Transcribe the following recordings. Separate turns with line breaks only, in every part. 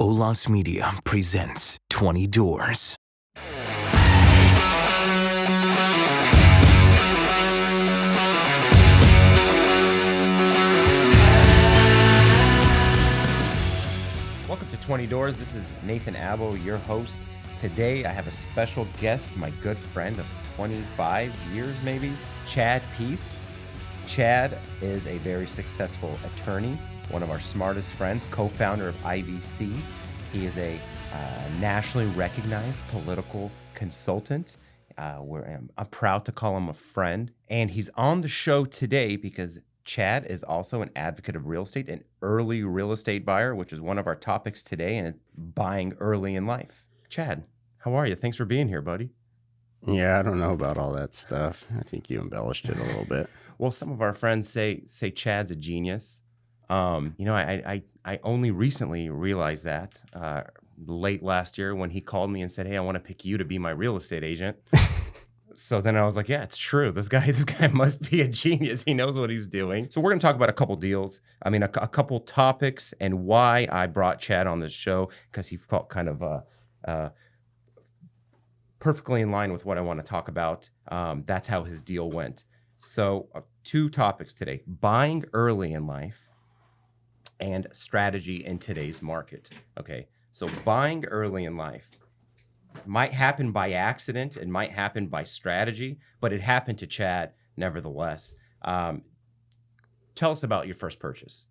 OLAS Media presents 20 Doors.
Welcome to 20 Doors. This is Nathan Abbo, your host. Today I have a special guest, my good friend of 25 years maybe, Chad Peace. Chad is a very successful attorney, one of our smartest friends, co-founder of IBC. He is a nationally recognized political consultant. I'm proud to call him a friend. And he's on the show today because Chad is also an advocate of real estate, an early real estate buyer, which is one of our topics today, and buying early in life. Chad, how are you? Thanks for being here, buddy.
Yeah, I don't know about all that stuff. I think you embellished it a little bit.
Well, some of our friends say Chad's a genius. I only recently realized that late last year when he called me and said, "Hey, I want to pick you to be my real estate agent." So then I was like, yeah, it's true. This guy must be a genius. He knows what he's doing. So we're going to talk about a couple deals. I mean, a couple topics and why I brought Chad on this show, because he felt kind of perfectly in line with what I want to talk about. That's how his deal went. So two topics today: buying early in life and strategy in today's market. Okay, so buying early in life might happen by accident, it might happen by strategy, but it happened to Chad nevertheless. Tell us about your first purchase.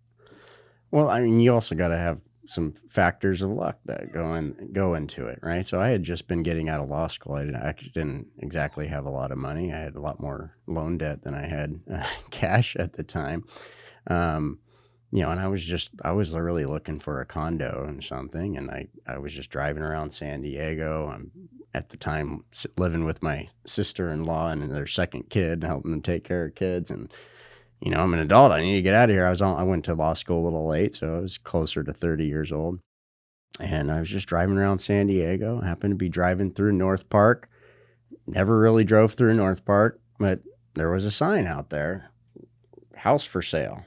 Well, I mean, you also got to have some factors of luck that go into it, right? So I had just been getting out of law school. I didn't exactly have a lot of money. I had a lot more loan debt than I had cash at the time. And I was really looking for a condo and something, and I was just driving around San Diego. I'm at the time living with my sister-in-law and their second kid, helping them take care of kids. And, I'm an adult. I need to get out of here. I went to law school a little late, so I was closer to 30 years old. And I was just driving around San Diego. I happened to be driving through North Park. Never really drove through North Park, but there was a sign out there, house for sale.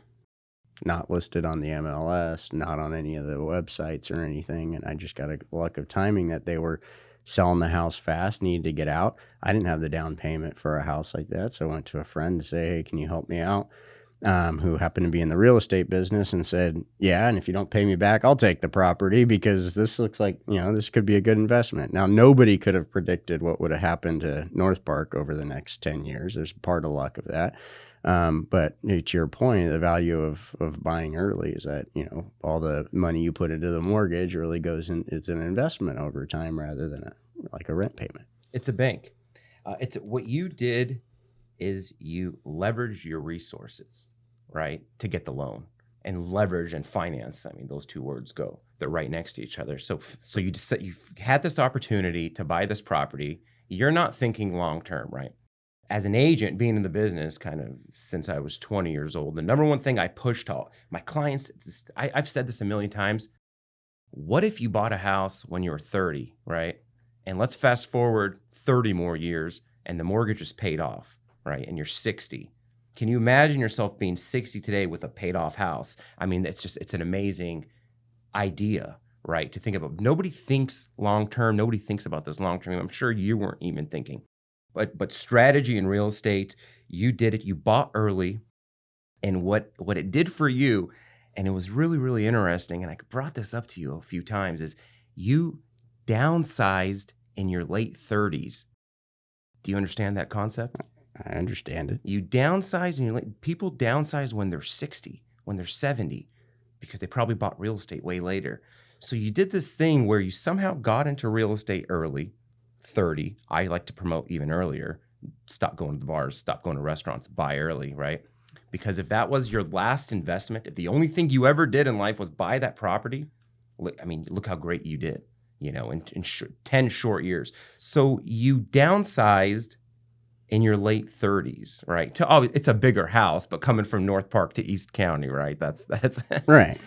Not listed on the MLS, not on any of the websites or anything. And I just got a luck of timing that they were selling the house fast, needed to get out. I didn't have the down payment for a house like that. So I went to a friend to say, "Hey, can you help me out?" Who happened to be in the real estate business, and said, "Yeah, and if you don't pay me back, I'll take the property because this looks like, this could be a good investment." Now, nobody could have predicted what would have happened to North Park over the next 10 years. There's part of luck of that. But to your point, the value of buying early is that, all the money you put into the mortgage really goes in, it's an investment over time rather than a rent payment.
It's a bank. It's what you did is you leveraged your resources, right, to get the loan. And leverage and finance, I mean, those two words they're right next to each other. So you've had this opportunity to buy this property. You're not thinking long-term, right? As an agent, being in the business kind of since I was 20 years old, the number one thing I push to my clients, I've said this a million times, what if you bought a house when you were 30, right? And let's fast forward 30 more years and the mortgage is paid off, right? And you're 60. Can you imagine yourself being 60 today with a paid off house? I mean, it's an amazing idea, right? To think about. Nobody thinks long-term. Nobody thinks about this long-term. I'm sure you weren't even thinking. But strategy in real estate, you did it. You bought early, and what it did for you, and it was really, really interesting, and I brought this up to you a few times, is you downsized in your late 30s. Do you understand that concept?
I understand it.
You downsize in your people downsize when they're 60, when they're 70, because they probably bought real estate way later. So you did this thing where you somehow got into real estate early. 30. I like to promote even earlier. Stop going to the bars, stop going to restaurants, buy early, right? Because if that was your last investment, if the only thing you ever did in life was buy that property, I mean, look how great you did, in 10 short years. So you downsized in your late 30s, right? It's a bigger house, but coming from North Park to East County, right? That's
right.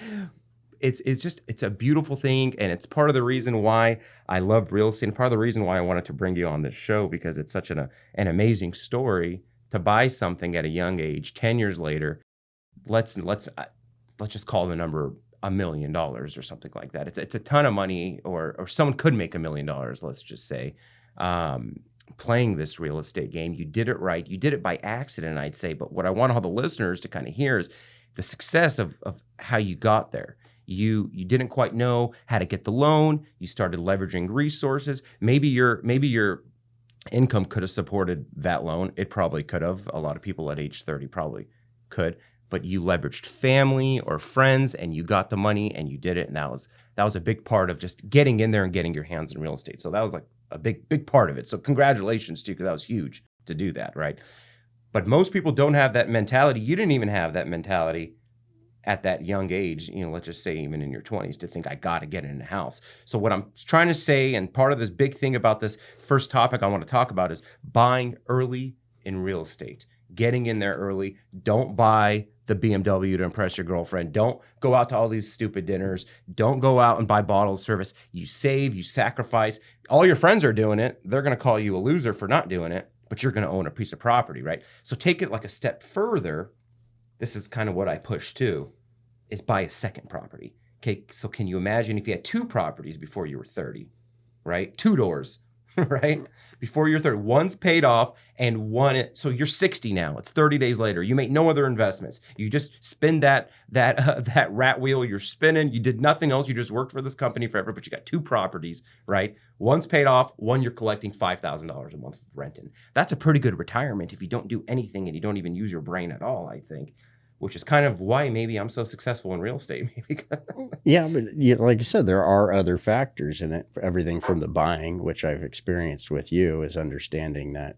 It's a beautiful thing, and it's part of the reason why I love real estate, and part of the reason why I wanted to bring you on this show, because it's such an amazing story to buy something at a young age. 10 years later, let's just call the number $1 million or something like that. It's a ton of money, or someone could make $1 million, let's just say, playing this real estate game. You did it right. You did it by accident, I'd say. But what I want all the listeners to kind of hear is the success of how you got there. You didn't quite know how to get the loan. You started leveraging resources. Maybe your income could have supported that loan. It probably could have. A lot of people at age 30 probably could. But you leveraged family or friends, and you got the money, and you did it. And that was a big part of just getting in there and getting your hands in real estate. So that was like a big part of it. So congratulations to you, because that was huge to do that, right? But most people don't have that mentality. You didn't even have that mentality at that young age, let's just say even in your 20s, to think I got to get in a house. So what I'm trying to say, and part of this big thing about this first topic I want to talk about, is buying early in real estate, getting in there early. Don't buy the BMW to impress your girlfriend. Don't go out to all these stupid dinners. Don't go out and buy bottled service. You save, you sacrifice. All your friends are doing it. They're going to call you a loser for not doing it, but you're going to own a piece of property, right? So take it like a step further. This is kind of what I push too, is buy a second property. Okay, so can you imagine if you had 2 properties before you were 30, right? 2 doors, right? Before you're 30, one's paid off and so you're 60 now. It's 30 days later. You make no other investments. You just spin that rat wheel you're spinning. You did nothing else. You just worked for this company forever, but you got 2 properties, right? One's paid off, one you're collecting $5,000 a month renting. That's a pretty good retirement if you don't do anything and you don't even use your brain at all, I think. Which is kind of why maybe I'm so successful in real estate. Maybe.
Yeah, but like I said, there are other factors in it. Everything from the buying, which I've experienced with you, is understanding that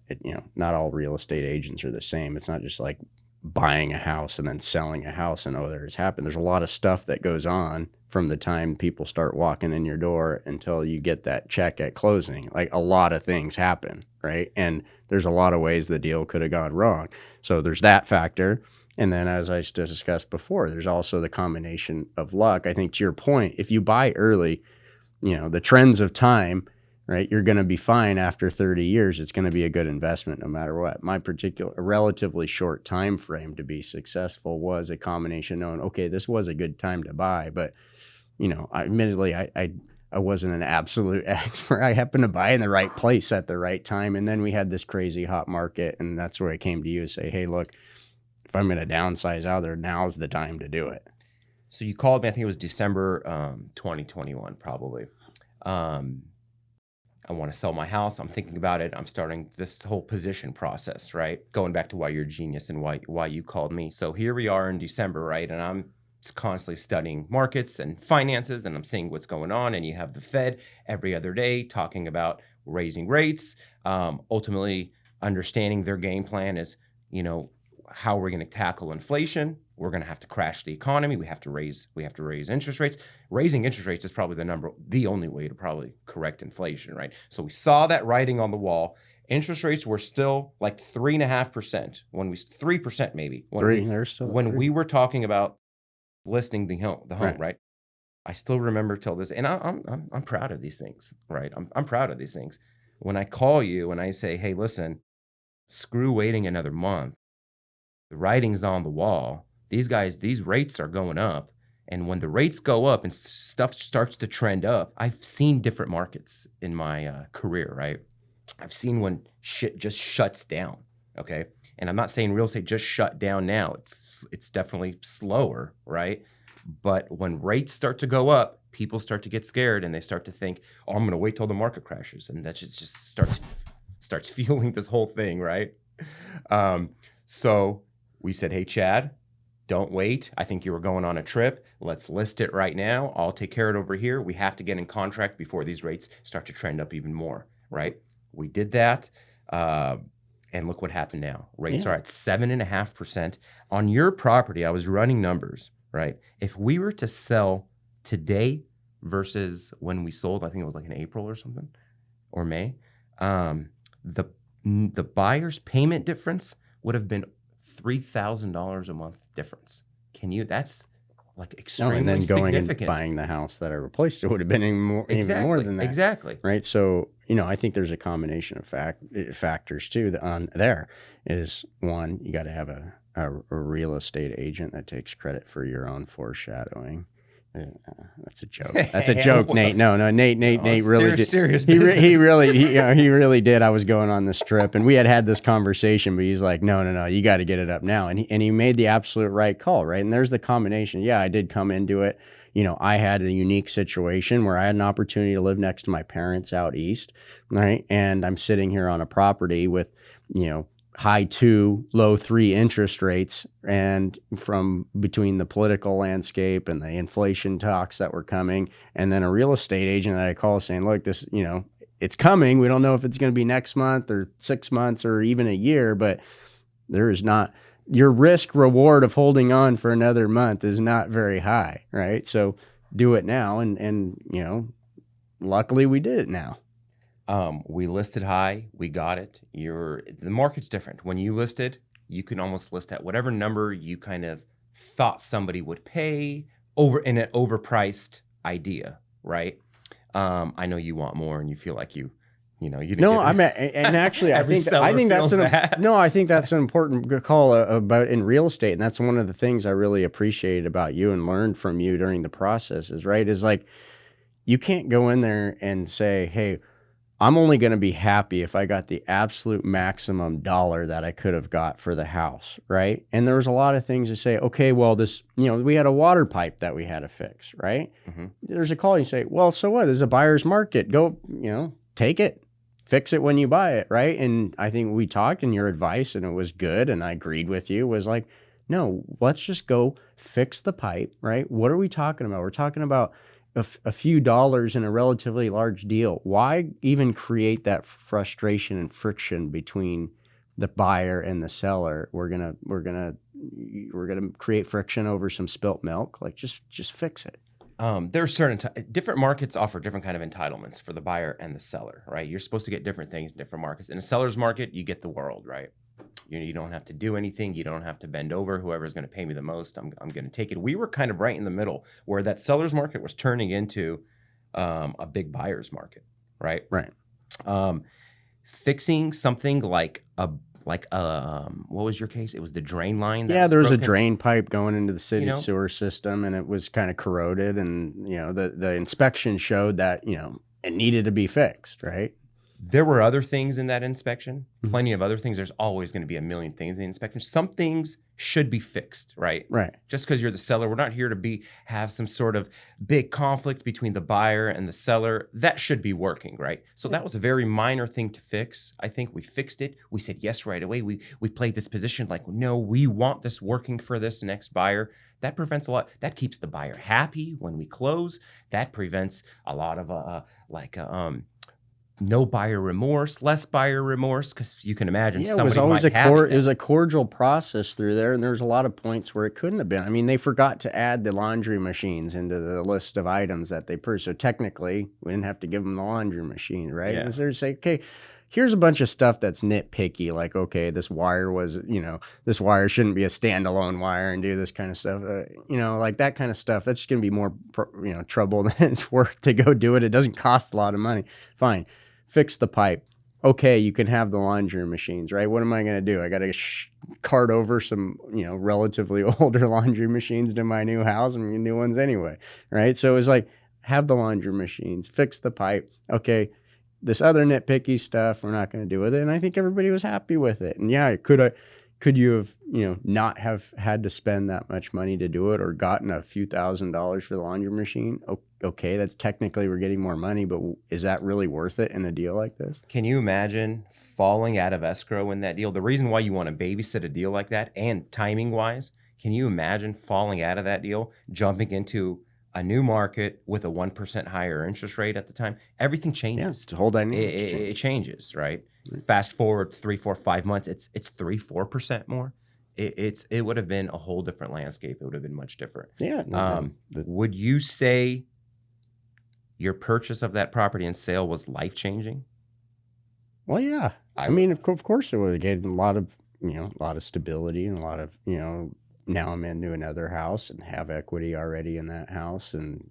not all real estate agents are the same. It's not just like buying a house and then selling a house and there's happened. There's a lot of stuff that goes on from the time people start walking in your door until you get that check at closing. Like, a lot of things happen, right? And there's a lot of ways the deal could have gone wrong. So there's that factor. And then, as I discussed before, there's also the combination of luck. I think, to your point, if you buy early, the trends of time, right, you're going to be fine after 30 years. It's going to be a good investment no matter what. My particular, relatively short time frame to be successful was a combination knowing, okay, this was a good time to buy. But, admittedly, I wasn't an absolute expert. I happened to buy in the right place at the right time. And then we had this crazy hot market. And that's where I came to you and say, hey, look, if I'm going to downsize out there, now's the time to do it.
So you called me, I think it was December 2021, probably. I want to sell my house. I'm thinking about it. I'm starting this whole position process, right? Going back to why you're a genius and why you called me. So here we are in December, right? And I'm constantly studying markets and finances, and I'm seeing what's going on. And you have the Fed every other day talking about raising rates, ultimately understanding their game plan is, how we're going to tackle inflation. We're going to have to crash the economy. We have to raise interest rates. Raising interest rates is probably the only way to probably correct inflation, right? So we saw that writing on the wall. Interest rates were still like 3.5% 3% maybe. When we were talking about listing the home, right? I still remember till this, and I'm proud of these things, right? I'm proud of these things. When I call you and I say, hey, listen, screw waiting another month. The writing's on the wall. These rates are going up. And when the rates go up and stuff starts to trend up, I've seen different markets in my career, right? I've seen when shit just shuts down, okay? And I'm not saying real estate just shut down now. It's definitely slower, right? But when rates start to go up, people start to get scared and they start to think, oh, I'm going to wait till the market crashes. And that just starts fueling this whole thing, right? So we said, hey, Chad, don't wait. I think you were going on a trip. Let's list it right now. I'll take care of it over here. We have to get in contract before these rates start to trend up even more, right? We did that. And look what happened now. Rates are at 7.5%. On your property, I was running numbers, right? If we were to sell today versus when we sold, I think it was like in April or something, or May, the buyer's payment difference would have been $3,000 a month difference. That's like extremely
and then going
significant.
And buying the house that I replaced it would have been even more than that.
Exactly.
Right. So, I think there's a combination of factors too. On there is, one, you got to have a real estate agent that takes credit for your own foreshadowing. That's a joke. That's a joke, Nate. No, Nate really did.
Serious
He
business.
he really did. I was going on this trip, and we had this conversation, but he's like, no, you got to get it up now, and he made the absolute right call, right? And there's the combination. Yeah, I did come into it. I had a unique situation where I had an opportunity to live next to my parents out east, right? And I'm sitting here on a property with, high 2, low 3 interest rates, and from between the political landscape and the inflation talks that were coming, and then a real estate agent that I call saying, look, this, it's coming. We don't know if it's going to be next month or 6 months or even a year, but there is not, your risk reward of holding on for another month is not very high, right? So do it now. And luckily we did it now.
We listed high, we got it. The market's different. When you listed, you can almost list at whatever number you kind of thought somebody would pay in an overpriced idea, right? I know you want more, and you feel like you didn't.
No, and actually, I think that's I think that's an important call about in real estate, and that's one of the things I really appreciated about you and learned from you during the process. Is like you can't go in there and say, hey, I'm only going to be happy if I got the absolute maximum dollar that I could have got for the house, right? And there was a lot of things to say, okay, well, this, we had a water pipe that we had to fix, right? Mm-hmm. There's a call, you say, well, so what? There's a buyer's market. Go, take it, fix it when you buy it, right? And I think we talked, and your advice, and it was good, and I agreed with you, was like, no, let's just go fix the pipe, right? What are we talking about? We're talking about a few dollars in a relatively large deal. Why even create that frustration and friction between the buyer and the seller? We're gonna create friction over some spilt milk. Like just fix it.
There's certain different markets offer different kind of entitlements for the buyer and the seller, right? You're supposed to get different things in different markets. In a seller's market, you get the world, right? You don't have to do anything. You don't have to bend over. Whoever's going to pay me the most, I'm going to take it. We were kind of right in the middle, where that seller's market was turning into a big buyer's market, right?
Right.
Fixing something like what was your case? It was the drain line.
There was a drain pipe going into the city sewer system, and it was kind of corroded, and the inspection showed that it needed to be fixed, right?
There were other things in that inspection, plenty of other things. There's always going to be a million things in the inspection. Some things should be fixed, right?
Right.
Just because you're the seller, we're not here to have some sort of big conflict between the buyer and the seller. That should be working, right? So that was a very minor thing to fix. I think we fixed it. We said yes right away. We played this position like, no, we want this working for this next buyer. That prevents a lot. That keeps the buyer happy when we close. That prevents a lot of no buyer remorse, less buyer remorse, because you can imagine somebody
it was always
might have it.
It was a cordial process through there, and there's a lot of points where it couldn't have been. I mean, they forgot to add the laundry machines into the list of items that they purchased. So technically, we didn't have to give them the laundry machine, right? Yeah. And so they say, okay, here's a bunch of stuff that's nitpicky, like, okay, this wire shouldn't be a standalone wire and do this kind of stuff, like that kind of stuff. That's going to be more, trouble than it's worth to go do it. It doesn't cost a lot of money. Fine. Fix the pipe. Okay, you can have the laundry machines, right? What am I going to do? I got to cart over some, relatively older laundry machines to my new house and new ones anyway, right? So it was like, have the laundry machines, fix the pipe. Okay, this other nitpicky stuff, we're not going to do with it. And I think everybody was happy with it. And yeah, could you have, not have had to spend that much money to do it, or gotten a few $1,000s for the laundry machine? Okay, that's technically we're getting more money, but is that really worth it in a deal like this?
Can you imagine falling out of escrow in that deal? The reason why you want to babysit a deal like that, and timing wise, can you imagine falling out of that deal, jumping into a new market with a 1% higher interest rate at the time? Everything changes.
Yeah, it's a whole dynamic.
It changes, right? Fast forward 3, 4, 5 months, it's 3-4% more. It would have been a whole different landscape. It would have been much different.
Yeah.
Would you say your purchase of that property and sale was life changing?
Well, yeah. I mean, of course, it would have gained a lot of stability, and a lot of now I'm into another house and have equity already in that house, and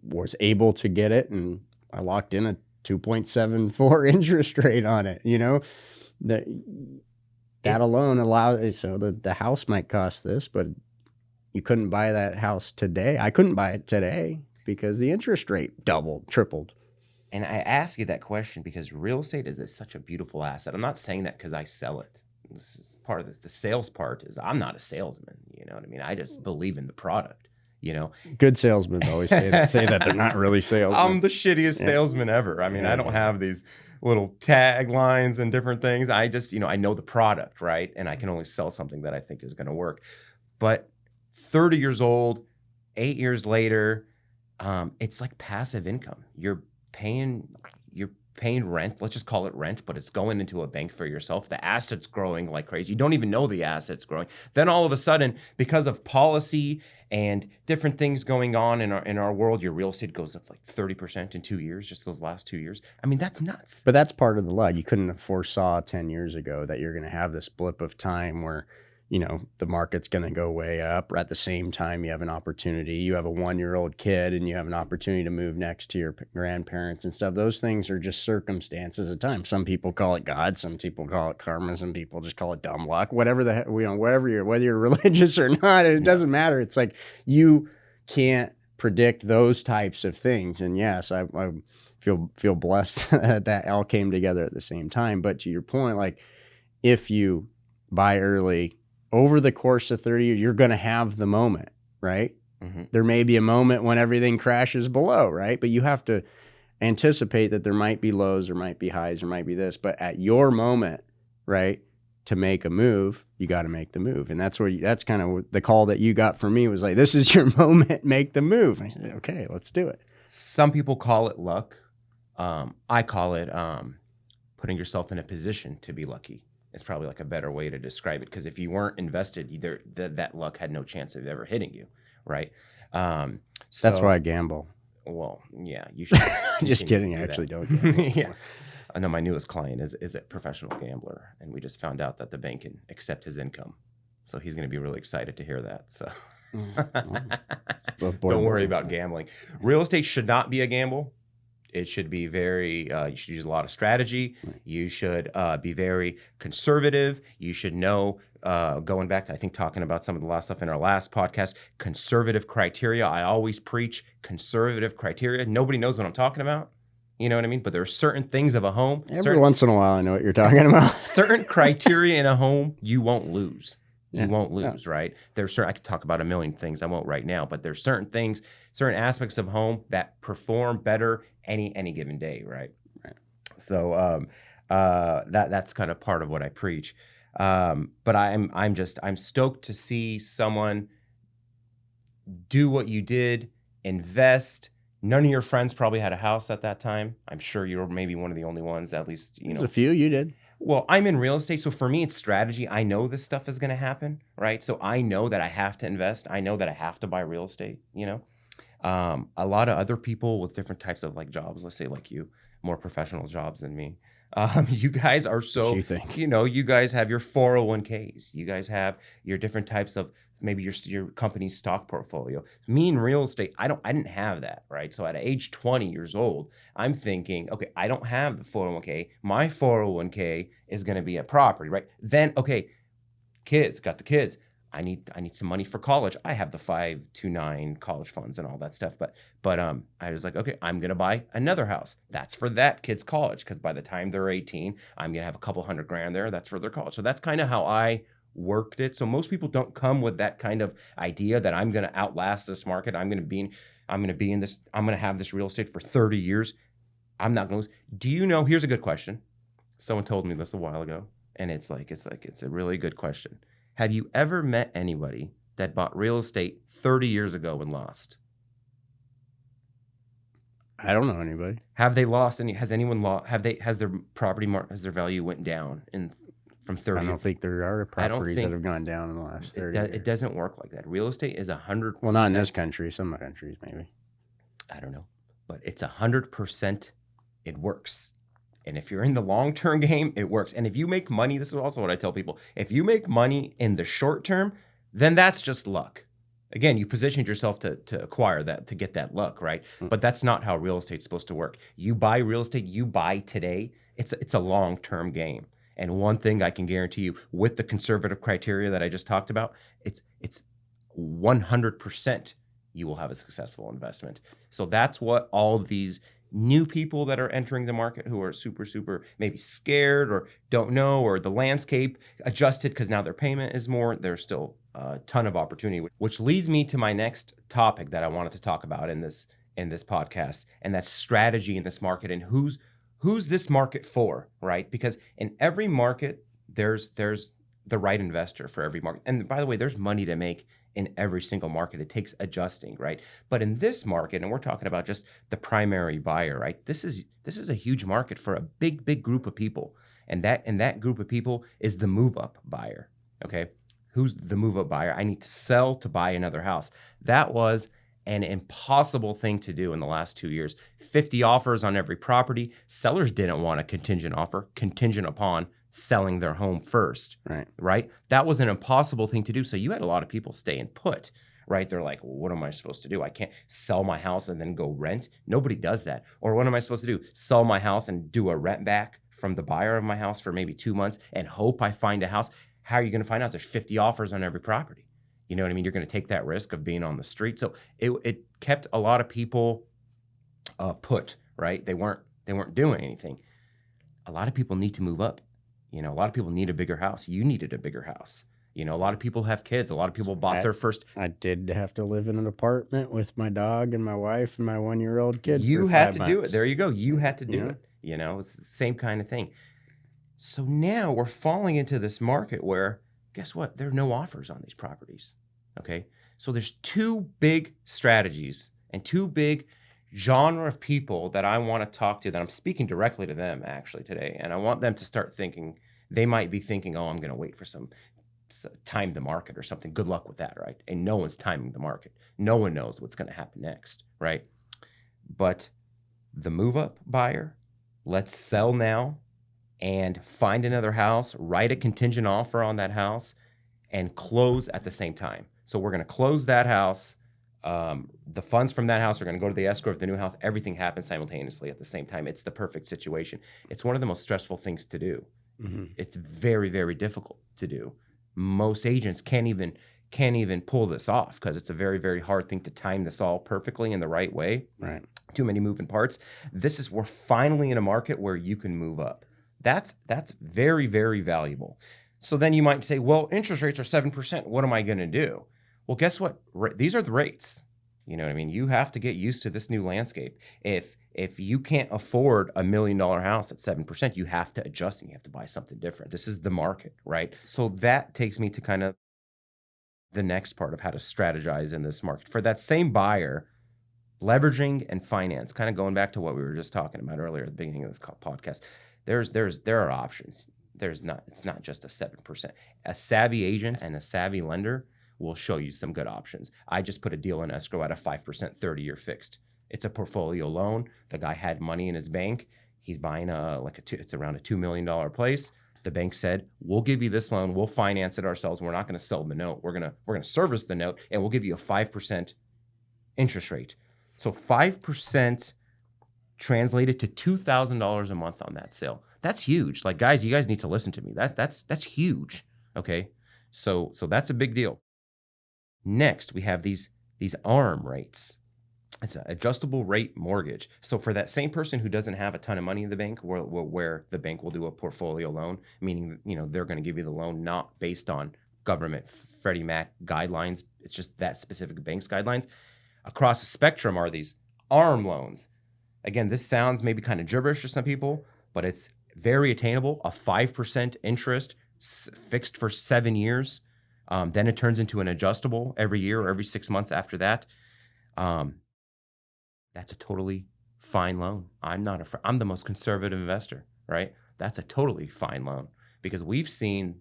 was able to get it, and I locked in a 2.74 interest rate on it. That alone allows, so the house might cost this, but you couldn't buy that house today. I couldn't buy it today because the interest rate doubled, tripled.
And I ask you that question because real estate is such a beautiful asset. I'm not saying that because I sell it. This is part of this. The sales part is I'm not a salesman. You know what I mean? I just believe in the product. You know,
good salesmen always say that they're not really salesmen.
I'm the shittiest salesman ever. I mean, I don't have these little taglines and different things. I just, I know the product, right? And I can only sell something that I think is going to work. But 30 years old, 8 years later, it's like passive income. You're paying rent. Let's just call it rent, but it's going into a bank for yourself. The asset's growing like crazy. You don't even know the asset's growing. Then all of a sudden, because of policy and different things going on in our world, your real estate goes up like 30% in 2 years, just those last 2 years. I mean, that's nuts.
But that's part of the luck. You couldn't have foresaw 10 years ago that you're going to have this blip of time where the market's going to go way up. Or at the same time, you have an opportunity. You have a 1-year-old kid and you have an opportunity to move next to your grandparents and stuff. Those things are just circumstances of time. Some people call it God. Some people call it karma. Some people just call it dumb luck. Whatever whether you're religious or not, it doesn't matter. It's like you can't predict those types of things. And yes, I feel blessed that all came together at the same time. But to your point, like if you buy early, over the course of 30 years, you're going to have the moment, right? Mm-hmm. There may be a moment when everything crashes below, right? But you have to anticipate that there might be lows, there might be highs, there might be this. But at your moment, right, to make a move, you got to make the move. And that's that's kind of the call that you got from me was like, this is your moment, make the move. I said, okay, let's do it.
Some people call it luck. I call it putting yourself in a position to be lucky. It's probably like a better way to describe it, because if you weren't invested, that luck had no chance of ever hitting you, right?
That's why I gamble.
Well, yeah, you should.
Just kidding. I actually don't gamble.
Yeah. I know my newest client is a professional gambler, and we just found out that the bank can accept his income. So he's going to be really excited to hear that. So don't worry about gambling. Real estate should not be a gamble. It should be you should use a lot of strategy. You should be very conservative. You should know, going back to, I think, talking about some of the last stuff in our last podcast, conservative criteria. I always preach conservative criteria. Nobody knows what I'm talking about. You know what I mean? But there are certain things of a home.
Every once in a while, I know what you're talking about.
Certain criteria in a home, you won't lose. You won't lose, right? There's certain, I could talk about a million things. I won't right now, but there's certain things, certain aspects of home that perform better any given day, right? So that's kind of part of what I preach. But I'm stoked to see someone do what you did, invest. None of your friends probably had a house at that time. I'm sure you were maybe one of the only ones, at least,
There's a few you did.
Well, I'm in real estate, so for me, it's strategy. I know this stuff is going to happen, right? So I know that I have to invest. I know that I have to buy real estate, A lot of other people with different types of jobs, let's say like you, more professional jobs than me. You guys are so, you guys have your 401ks. You guys have your different types of maybe your company's stock portfolio. Me in real estate, I didn't have that, right? So at age 20 years old, I'm thinking, okay, I don't have the 401k. My 401k is going to be a property, right? Then, okay, got the kids. I need some money for college. I have the 529 college funds and all that stuff. But I was like, okay, I'm going to buy another house. That's for that kid's college, because by the time they're 18, I'm going to have a couple $100,000 there. That's for their college. So that's kind of how I worked it. So most people don't come with that kind of idea that I'm going to outlast this market. I'm going to be in this. I'm going to have this real estate for 30 years. I'm not going to lose. Do you know? Here's a good question. Someone told me this a while ago, and it's a really good question. Have you ever met anybody that bought real estate 30 years ago and lost?
I don't know anybody.
Have they lost any? Has anyone lost? Has their property has their value went down from 30?
I don't think there are properties that have gone down in the last 30 years.
It doesn't work like that. Real estate is 100%.
Well, not in this country. Some countries, maybe.
I don't know. But it's 100%. It works. And if you're in the long-term game, it works. And if you make money, this is also what I tell people. If you make money in the short term, then that's just luck. Again, you positioned yourself to acquire that, to get that luck, right? Mm-hmm. But that's not how real estate's supposed to work. You buy real estate, you buy today. It's a long-term game. And one thing I can guarantee you, with the conservative criteria that I just talked about, it's 100% you will have a successful investment. So that's what all of these new people that are entering the market who are super maybe scared or don't know, or the landscape adjusted because now their payment is more, there's still a ton of opportunity, which leads me to my next topic that I wanted to talk about in this podcast, and that's strategy in this market and who's this market for, right? Because in every market there's the right investor for every market. And by the way, there's money to make in every single market. It takes adjusting, right? But in this market, and we're talking about just the primary buyer, right? This is a huge market for a big group of people. And that group of people is the move up buyer. Okay. Who's the move up buyer? I need to sell to buy another house. That was an impossible thing to do in the last 2 years. 50 offers on every property. Sellers didn't want a contingent offer, contingent upon selling their home first, right? That was an impossible thing to do. So you had a lot of people staying put, right? They're like, well, what am I supposed to do? I can't sell my house and then go rent. Nobody does that. Or what am I supposed to do? Sell my house and do a rent back from the buyer of my house for maybe 2 months and hope I find a house. How are you going to find out? There's 50 offers on every property. You know what I mean? You're going to take that risk of being on the street. So it kept a lot of people put, right? They weren't doing anything. A lot of people need to move up. You know, a lot of people need a bigger house. You needed a bigger house. You know, a lot of people have kids. A lot of people bought their first.
I did have to live in an apartment with my dog and my wife and my 1-year-old kid.
You
for
had
5
to
months.
do it. There you go. You had to do
Yeah.
it. You know, it's the same kind of thing. So now we're falling into this market where, guess what? There are no offers on these properties. Okay. So there's two big strategies and two big genre of people that I want to talk to, that I'm speaking directly to them actually today. And I want them to start thinking, they might be thinking, oh, I'm going to wait for some time the market or something. Good luck with that, right? And no one's timing the market. No one knows what's going to happen next, right? But the move up buyer, let's sell now and find another house, write a contingent offer on that house, and close at the same time. So we're going to close that house. The funds from that house are going to go to the escrow of the new house. Everything happens simultaneously at the same time. It's the perfect situation. It's one of the most stressful things to do. Mm-hmm. It's very, very difficult to do. Most agents can't even pull this off because it's a very, very hard thing to time this all perfectly in the right way.
Right.
Too many moving parts. We're finally in a market where you can move up. That's very, very valuable. So then you might say, well, interest rates are 7%. What am I going to do? Well, guess what? These are the rates. You know what I mean? You have to get used to this new landscape. If you can't afford $1 million house at 7%, you have to adjust and you have to buy something different. This is the market, right? So that takes me to kind of the next part of how to strategize in this market. For that same buyer, leveraging and finance, kind of going back to what we were just talking about earlier at the beginning of this podcast, there are options. It's not just a 7%. A savvy agent and a savvy lender will show you some good options. I just put a deal in escrow at a 5% 30-year fixed. It's a portfolio loan. The guy had money in his bank. He's buying it's around a $2 million place. The bank said, we'll give you this loan. We'll finance it ourselves. We're not going to sell the note. We're going to service the note, and we'll give you a 5% interest rate. So 5% translated to $2,000 a month on that sale. That's huge. Like, guys, you guys need to listen to me. That's huge. Okay. So that's a big deal. Next, we have these ARM rates. It's an adjustable rate mortgage. So for that same person who doesn't have a ton of money in the bank, where the bank will do a portfolio loan, meaning, you know, they're going to give you the loan not based on government Freddie Mac guidelines. It's just that specific bank's guidelines. Across the spectrum are these ARM loans. Again, this sounds maybe kind of gibberish to some people, but it's very attainable. A 5% interest fixed for 7 years. Then it turns into an adjustable every year or every 6 months after that. That's a totally fine loan. I'm the most conservative investor, right? That's a totally fine loan because we've seen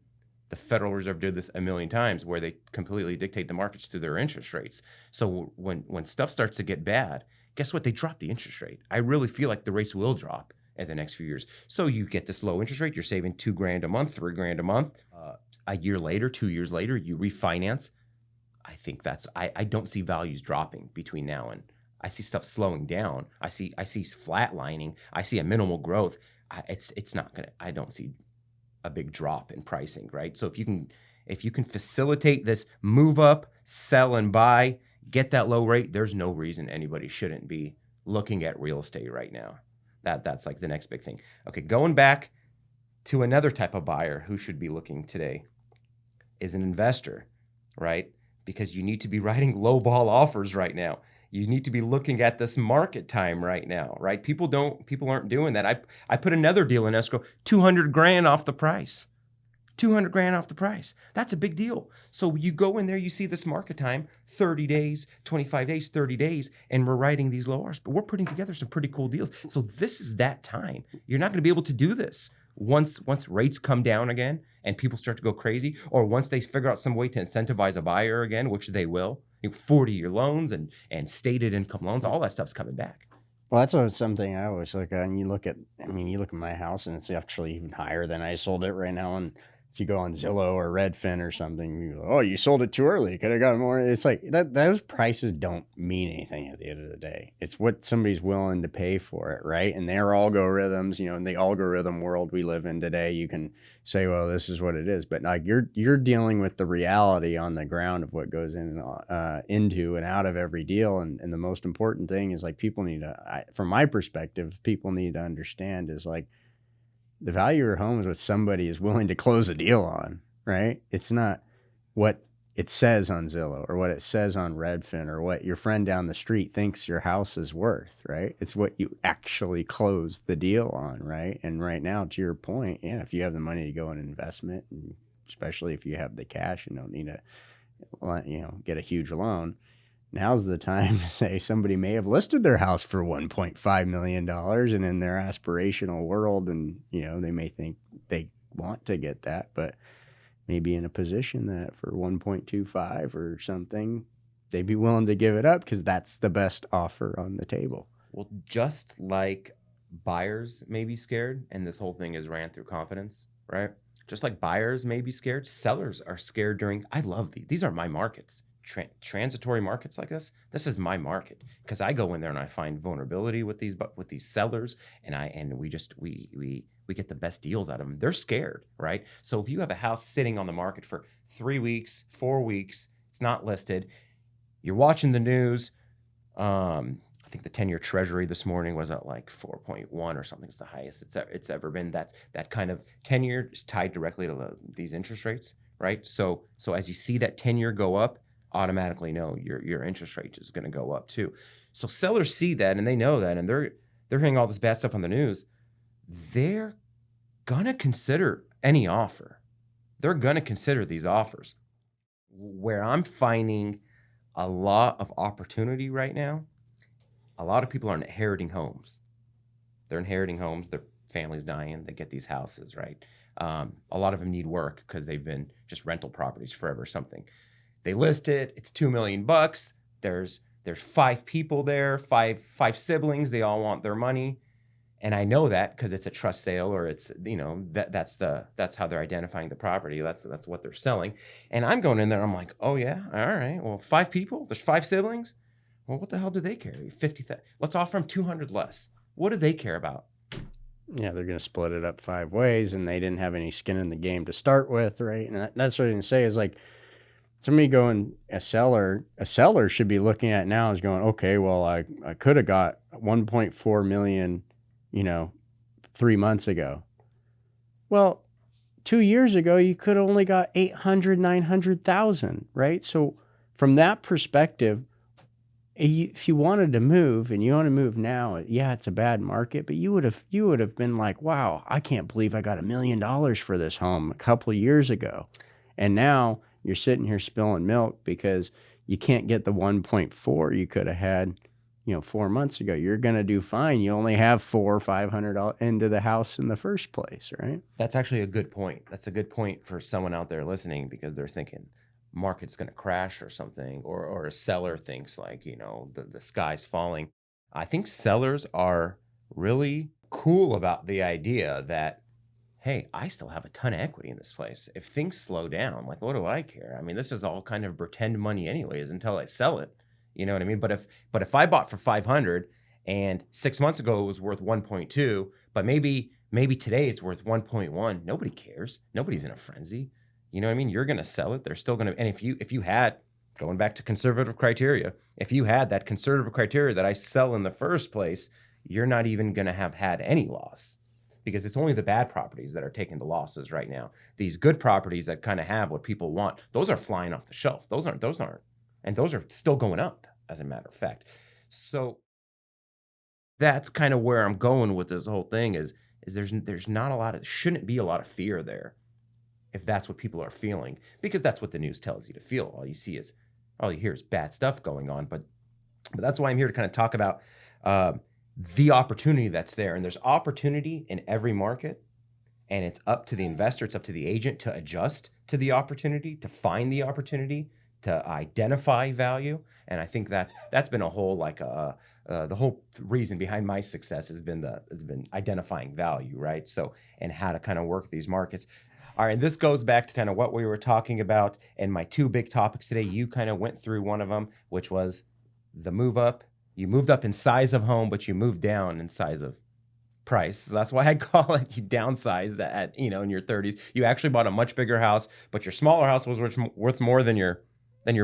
the Federal Reserve do this a million times where they completely dictate the markets through their interest rates. So when stuff starts to get bad, guess what? They drop the interest rate. I really feel like the rates will drop in the next few years. So you get this low interest rate, you're saving $2,000 a month, $3,000 a month. A year later, 2 years later, you refinance. I think I don't see values dropping between now and I see stuff slowing down. I see flatlining. I see a minimal growth. I don't see a big drop in pricing, right? So if you can If you can facilitate this move up, sell and buy, get that low rate, there's no reason anybody shouldn't be looking at real estate right now. That's like the next big thing. Okay, going back to another type of buyer who should be looking today is an investor, right? Because you need to be writing low ball offers right now. You need to be looking at this market time right now, right? People aren't doing that. I put another deal in escrow, 200 grand off the price. 200 grand off the price. That's a big deal. So you go in there, you see this market time, 30 days, 25 days, 30 days, and we're writing these low offers, but we're putting together some pretty cool deals. So this is that time. You're not going to be able to do this once rates come down again and people start to go crazy, or once they figure out some way to incentivize a buyer again, which they will. 40-year loans and stated income loans, all that stuff's coming back.
Well, that's something I always look at. And you look at my house, and it's actually even higher than I sold it right now. And if you go on Zillow or Redfin or something, you go, oh, you sold it too early. Could have got more. It's like that. Those prices don't mean anything at the end of the day. It's what somebody's willing to pay for it, right? And their algorithms, in the algorithm world we live in today, you can say, well, this is what it is. But like you're dealing with the reality on the ground of what goes into and out of every deal. And the most important thing is like people need to, from my perspective, people need to understand is like, the value of your home is what somebody is willing to close a deal on, right? It's not what it says on Zillow or what it says on Redfin or what your friend down the street thinks your house is worth, right? It's what you actually close the deal on, right? And right now, to your point, yeah, if you have the money to go in investment, and especially if you have the cash and don't need to, get a huge loan, now's the time to say somebody may have listed their house for $1.5 million and in their aspirational world, and, they may think they want to get that, but maybe in a position that for 1.25 or something, they'd be willing to give it up because that's the best offer on the table.
Well, just like buyers may be scared, and this whole thing is ran through confidence, right? Just like buyers may be scared, sellers are scared during, I love these. These are my markets. Transitory markets like this is my market, because I go in there and I find vulnerability with these sellers, and we get the best deals out of them. They're scared, right? So if you have a house sitting on the market for 3 weeks, 4 weeks, it's not listed, you're watching the news. I think the 10-year Treasury this morning was at like 4.1 or something. It's the highest it's ever been. That kind of 10-year is tied directly to these interest rates, right? So as you see that 10-year go up, automatically know your interest rate is going to go up too. So sellers see that and they know that, and they're hearing all this bad stuff on the news. They're gonna consider any offer. They're gonna consider these offers. Where I'm finding a lot of opportunity right now, a lot of people are inheriting homes. They're inheriting homes. Their family's dying. They get these houses, right? A lot of them need work because they've been just rental properties forever or something. They list it. It's $2 million. There's 5 people there, five siblings. They all want their money, and I know that because it's a trust sale, or it's that's how they're identifying the property. That's what they're selling. And I'm going in there. I'm like, oh yeah, all right. Well, 5 people. There's 5 siblings. Well, what the hell do they care? 50,000. Let's offer them 200 less. What do they care about?
Yeah, they're going to split it up 5 ways, and they didn't have any skin in the game to start with, right? And that's what I'm going to say is like. Somebody going, a seller should be looking at now is going, okay, well, I could have got 1.4 million, 3 months ago. Well, 2 years ago, you could have only got 800, 900,000, right? So from that perspective, if you wanted to move and you want to move now, yeah, it's a bad market, but you would have been like, wow, I can't believe I got $1 million for this home a couple of years ago. And now you're sitting here spilling milk because you can't get the 1.4 you could have had, 4 months ago. You're going to do fine. You only have $400 or $500 into the house in the first place, right?
That's actually a good point. That's a good point for someone out there listening, because they're thinking market's going to crash or something, or a seller thinks like, the sky's falling. I think sellers are really cool about the idea that, hey, I still have a ton of equity in this place. If things slow down, like, what do I care? I mean, this is all kind of pretend money anyways until I sell it. You know what I mean? But if I bought for 500 and 6 months ago it was worth 1.2, but maybe today it's worth 1.1, nobody cares. Nobody's in a frenzy. You know what I mean? You're going to sell it. They're still going to, and if you had, going back to conservative criteria, if you had that conservative criteria that I sell in the first place, you're not even going to have had any loss, because it's only the bad properties that are taking the losses right now. These good properties that kind of have what people want, those are flying off the shelf. Those aren't, and those are still going up, as a matter of fact. So that's kind of where I'm going with this whole thing is there's not a lot of, shouldn't be a lot of fear there if that's what people are feeling, because that's what the news tells you to feel. All you hear is bad stuff going on. But that's why I'm here to kind of talk about the opportunity that's there. And there's opportunity in every market, and it's up to the investor, it's up to the agent to adjust to the opportunity, to find the opportunity, to identify value. And I think that's been a whole the whole reason behind my success has been identifying value, right? So, and how to kind of work these markets. All right, and this goes back to kind of what we were talking about and my two big topics today. You kind of went through one of them, which was the move up. You moved up in size of home, but you moved down in size of price. So that's why I call it you downsized at in your 30s. You actually bought a much bigger house, but your smaller house was worth more than your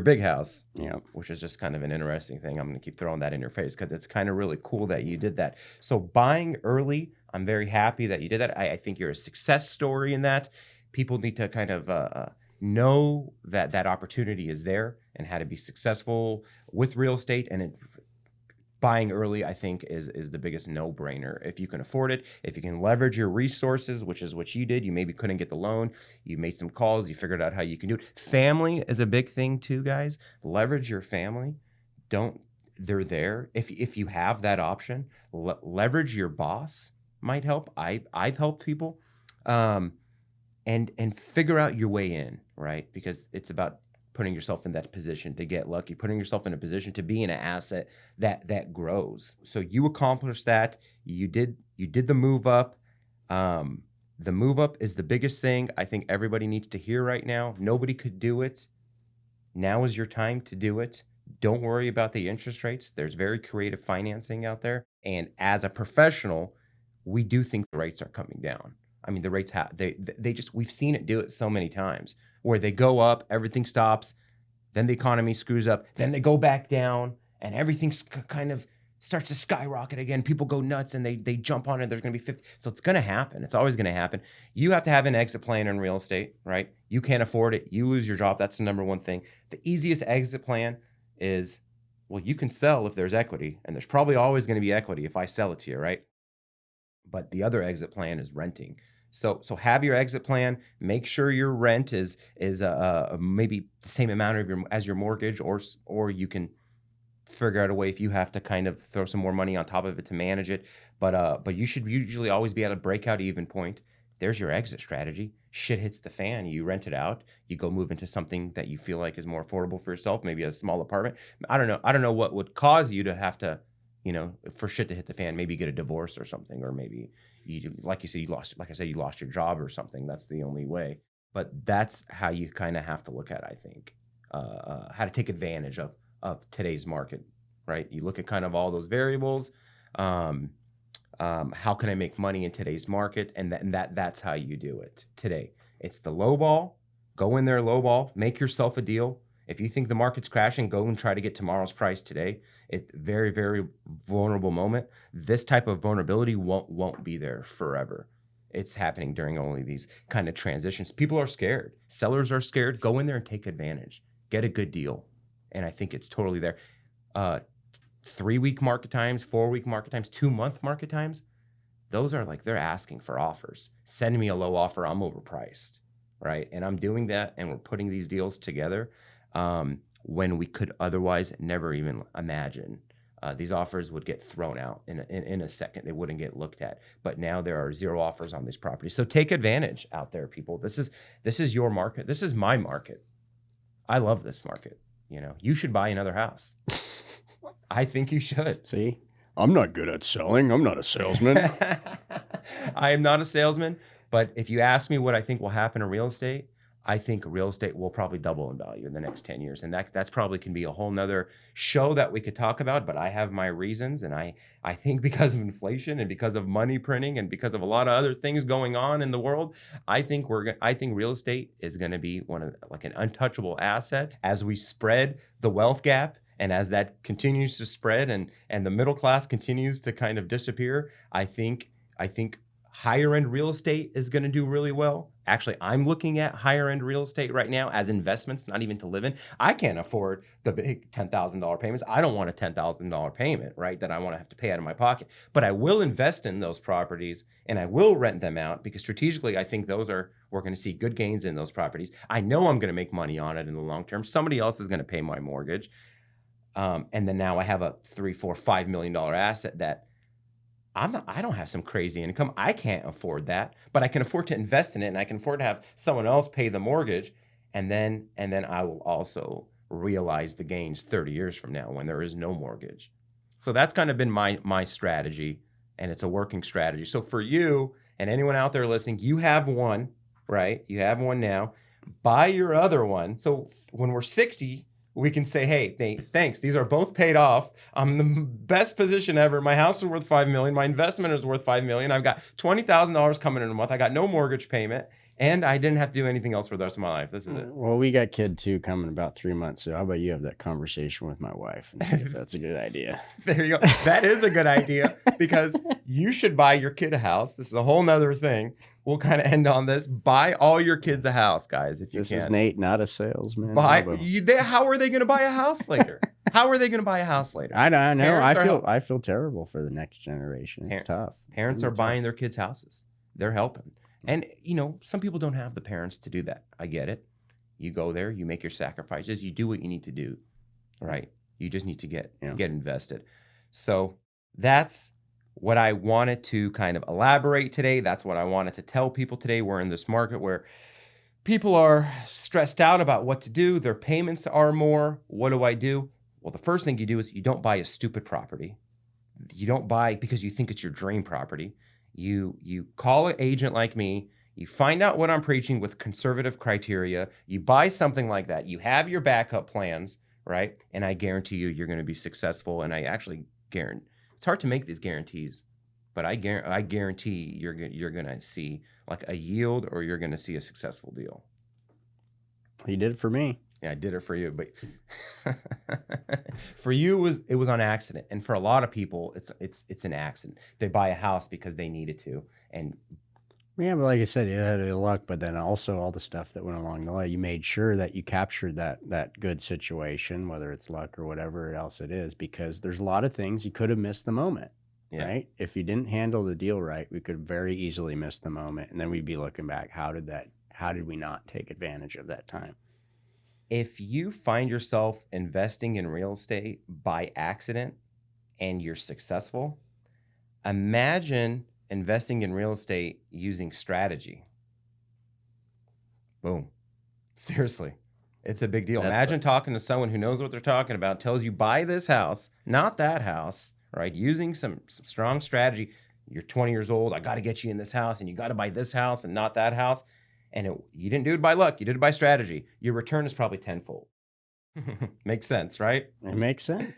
big house.
Yeah.
Which is just kind of an interesting thing. I'm going to keep throwing that in your face because it's kind of really cool that you did that. So buying early, I'm very happy that you did that. I think you're a success story in that. People need to kind of know that opportunity is there and how to be successful with real estate. And buying early, I think, is the biggest no-brainer. If you can afford it, if you can leverage your resources, which is what you did. You maybe couldn't get the loan. You made some calls. You figured out how you can do it. Family is a big thing too, guys. Leverage your family. They're there. If you have that option, leverage your boss might help. I've helped people. And figure out your way in, right? Because it's about putting yourself in that position to get lucky, putting yourself in a position to be in an asset that grows. So you accomplished that. You did the move up. The move up is the biggest thing I think everybody needs to hear right now. Nobody could do it. Now is your time to do it. Don't worry about the interest rates. There's very creative financing out there. And as a professional, we do think the rates are coming down. I mean, the rates we've seen it do it so many times where they go up, everything stops, then the economy screws up, then they go back down, and everything kind of starts to skyrocket again. People go nuts and they jump on it. There's going to be 50. So it's going to happen. It's always going to happen. You have to have an exit plan in real estate, right? You can't afford it. You lose your job. That's the number one thing. The easiest exit plan is, well, you can sell if there's equity, and there's probably always going to be equity if I sell it to you, right? But the other exit plan is renting. So have your exit plan. Make sure your rent is maybe the same amount as your mortgage, or you can figure out a way if you have to kind of throw some more money on top of it to manage it. But you should usually always be at a breakout even point. There's your exit strategy. Shit hits the fan. You rent it out. You go move into something that you feel like is more affordable for yourself. Maybe a small apartment. I don't know what would cause you to have to, for shit to hit the fan. Maybe get a divorce or something, or maybe like you said, you lost your job or something. That's the only way. But that's how you kind of have to look at, I think, how to take advantage of today's market, right? You look at kind of all those variables. How can I make money in today's market? And that's how you do it today. It's the low ball. Go in there, low ball. Make yourself a deal. If you think the market's crashing, go and try to get tomorrow's price today. It's very, very vulnerable moment. This type of vulnerability won't be there forever. It's happening during only these kind of transitions. People are scared. Sellers are scared. Go in there and take advantage. Get a good deal. And I think it's totally there. 3-week market times, 4-week market times, 2-month market times. Those are they're asking for offers. Send me a low offer. I'm overpriced, right? And I'm doing that, and we're putting these deals together. When we could otherwise never even imagine. These offers would get thrown out in a second. They wouldn't get looked at. But now there are 0 offers on these properties. So take advantage out there, people. This is your market. This is my market. I love this market. You should buy another house. I think you should.
See, I'm not good at selling. I'm not a salesman.
I am not a salesman. But if you ask me what I think will happen in real estate, I think real estate will probably double in value in the next 10 years. And that's probably can be a whole nother show that we could talk about, but I have my reasons. And I think because of inflation and because of money printing and because of a lot of other things going on in the world, I think real estate is going to be one of like an untouchable asset as we spread the wealth gap. And as that continues to spread and the middle class continues to kind of disappear, I think higher end real estate is going to do really well. Actually, I'm looking at higher end real estate right now as investments, not even to live in. I can't afford the big $10,000 payments. I don't want a $10,000 payment, right? That I want to have to pay out of my pocket. But I will invest in those properties and I will rent them out because strategically, I think we're going to see good gains in those properties. I know I'm going to make money on it in the long term. Somebody else is going to pay my mortgage. And then now I have a $3, $4, $5 million asset that I don't have some crazy income. I can't afford that, but I can afford to invest in it and I can afford to have someone else pay the mortgage. And then I will also realize the gains 30 years from now when there is no mortgage. So that's kind of been my strategy, and it's a working strategy. So for you and anyone out there listening, you have one, right? You have one now. Buy your other one. So when we're 60, we can say, hey, Nate, thanks. These are both paid off. I'm in the best position ever. My house is worth $5 million. My investment is worth $5 million. I've got $20,000 coming in a month. I got no mortgage payment, and I didn't have to do anything else for the rest of my life. This is it.
Well, we got kid 2 coming in about 3 months. So how about you have that conversation with my wife and see if that's a good idea?
There you go. That is a good idea because you should buy your kid a house. This is a whole nother thing. We'll kind of end on this. Buy all your kids a house, guys, if you can.
This is Nate, not a salesman.
How are they going to buy a house later? How are they going to buy a house later?
I know. I feel terrible for the next generation. It's tough.
Parents are buying their kids houses. They're helping. And, some people don't have the parents to do that. I get it. You go there, you make your sacrifices, you do what you need to do, right? You just need to get invested. So that's what I wanted to kind of elaborate today. That's what I wanted to tell people today. We're in this market where people are stressed out about what to do. Their payments are more. What do I do? Well, the first thing you do is you don't buy a stupid property. You don't buy because you think it's your dream property. You call an agent like me. You find out what I'm preaching with conservative criteria. You buy something like that. You have your backup plans, right? And I guarantee you're going to be successful. And I actually guarantee. It's hard to make these guarantees, but I guarantee you're going to see like a yield or you're going to see a successful deal.
You did it for me.
Yeah, I did it for you, but for you it was on accident, and for a lot of people it's an accident. They buy a house because they needed to, and
yeah, but like I said, you had luck, but then also all the stuff that went along the way. You made sure that you captured that good situation, whether it's luck or whatever else it is, because there's a lot of things you could have missed the moment, right? If you didn't handle the deal right, we could very easily miss the moment, and then we'd be looking back, how did we not take advantage of that time?
If you find yourself investing in real estate by accident and you're successful, imagine investing in real estate using strategy. Boom. Seriously. It's a big deal. Imagine talking to someone who knows what they're talking about, tells you buy this house, not that house, right? Using some strong strategy. You're 20 years old. I got to get you in this house and you got to buy this house and not that house. And you didn't do it by luck. You did it by strategy. Your return is probably tenfold. Makes sense, right?
It makes sense.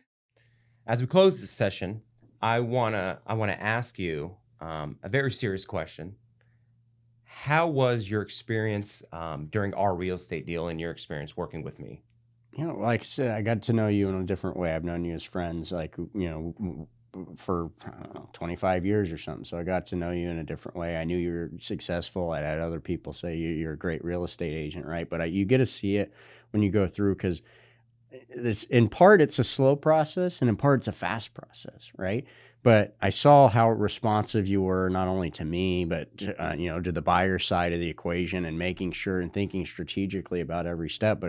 As we close this session, I wanna ask you a very serious question. How was your experience during our real estate deal and your experience working with me?
Like I said, I got to know you in a different way. I've known you as friends, for, I don't know, 25 years or something. So I got to know you in a different way. I knew you were successful. I had other people say you're a great real estate agent, right? But you get to see it when you go through, because in part it's a slow process and in part it's a fast process, right? But I saw how responsive you were, not only to me, but to the buyer side of the equation, and making sure and thinking strategically about every step.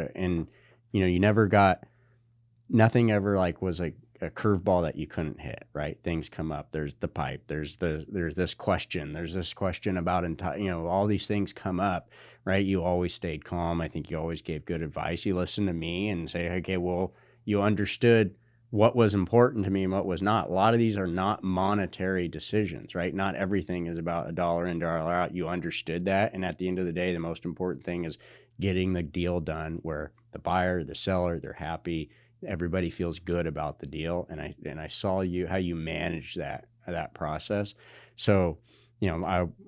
Nothing ever was a curveball that you couldn't hit, right? Things come up. There's the pipe. There's this question. There's this question about, all these things come up, right? You always stayed calm. I think you always gave good advice. You listened to me and say, okay, well, you understood what was important to me and what was not. A lot of these are not monetary decisions, right? Not everything is about a dollar in, dollar out. You understood that. And at the end of the day, the most important thing is getting the deal done where the buyer, the seller, they're happy. Everybody feels good about the deal. And I saw how you managed that process. So,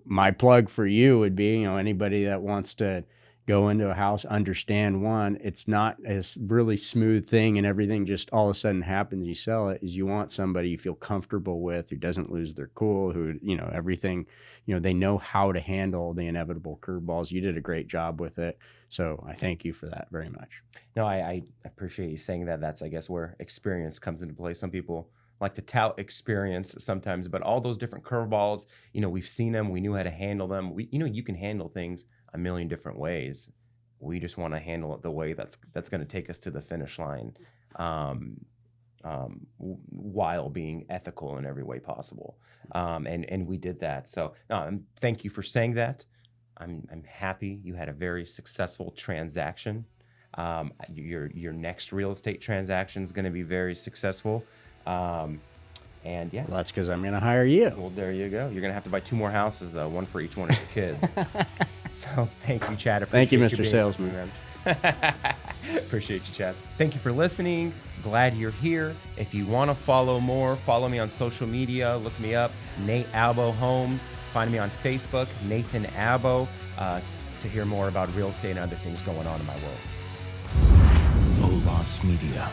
my plug for you would be, anybody that wants to go into a house, understand it's not a really smooth thing and everything just all of a sudden happens, you sell it, is you want somebody you feel comfortable with, who doesn't lose their cool, who, everything, they know how to handle the inevitable curveballs. You did a great job with it. So I thank you for that very much.
No, I appreciate you saying that. That's, I guess, where experience comes into play. Some people like to tout experience sometimes, but all those different curveballs, we've seen them. We knew how to handle them. You can handle things a million different ways. We just want to handle it the way that's going to take us to the finish line, while being ethical in every way possible. And we did that. So thank you for saying that. I'm happy you had a very successful transaction. Your next real estate transaction is going to be very successful. And yeah,
well, that's because I'm going to hire you.
Well, there you go. You're going to have to buy 2 more houses, though, one for each one of your kids. So thank you, Chad.
Thank you, Mr. Salesman.
Appreciate you, Chad. Thank you for listening. Glad you're here. If you want to follow more, follow me on social media. Look me up, Nate Albo Homes. Find me on Facebook, Nathan Albo, to hear more about real estate and other things going on in my world.
OLAS Media.